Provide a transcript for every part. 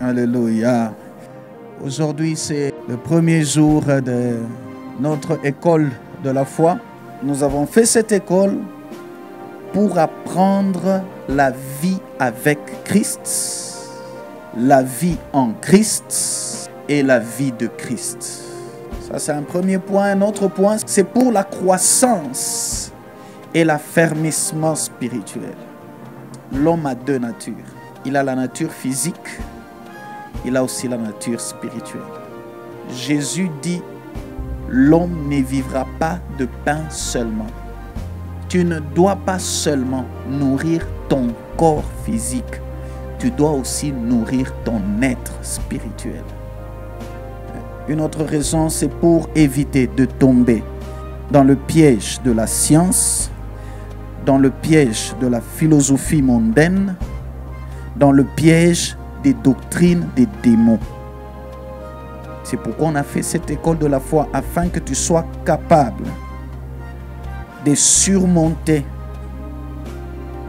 Alléluia. Aujourd'hui, c'est le premier jour de notre école de la foi. Nous avons fait cette école pour apprendre la vie avec Christ, la vie en Christ et la vie de Christ. Ça, c'est un premier point. Un autre point, c'est pour la croissance et l'affermissement spirituel. L'homme a deux natures. Il a la nature physique, il a aussi la nature spirituelle. Jésus dit, l'homme ne vivra pas de pain seulement. Tu ne dois pas seulement nourrir ton corps physique, tu dois aussi nourrir ton être spirituel. Une autre raison, c'est pour éviter de tomber dans le piège de la science, dans le piège de la philosophie mondaine, dans le piège des doctrines des démons. C'est pourquoi on a fait cette école de la foi, afin que tu sois capable de surmonter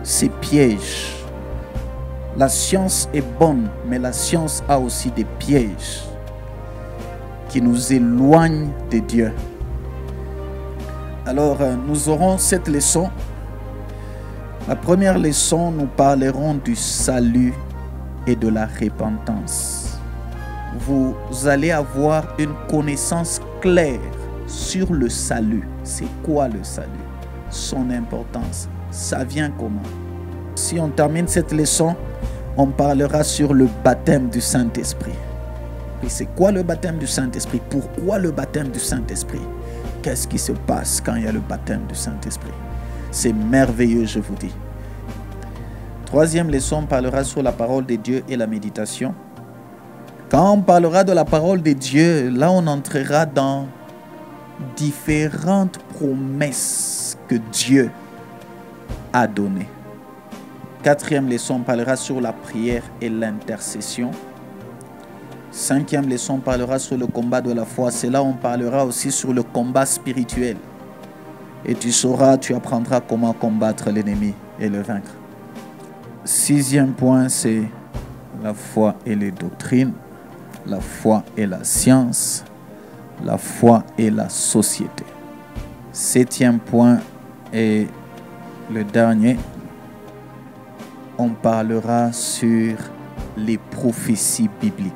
ces pièges. La science est bonne, mais la science a aussi des pièges qui nous éloignent de Dieu. Alors, nous aurons cette leçon. La première leçon, nous parlerons du salut et de la repentance. Vous allez avoir une connaissance claire sur le salut. C'est quoi le salut? Son importance. Ça vient comment? Si on termine cette leçon, on parlera sur le baptême du Saint-Esprit. Et c'est quoi le baptême du Saint-Esprit? Pourquoi le baptême du Saint-Esprit? Qu'est-ce qui se passe quand il y a le baptême du Saint-Esprit? C'est merveilleux, je vous dis. Troisième leçon, on parlera sur la parole de Dieu et la méditation. Quand on parlera de la parole de Dieu, là on entrera dans différentes promesses que Dieu a données. Quatrième leçon, on parlera sur la prière et l'intercession. Cinquième leçon, on parlera sur le combat de la foi. C'est là où on parlera aussi sur le combat spirituel. Et tu sauras, tu apprendras comment combattre l'ennemi et le vaincre. Sixième point, c'est la foi et les doctrines, la foi et la science, la foi et la société. Septième point et le dernier, on parlera sur les prophéties bibliques.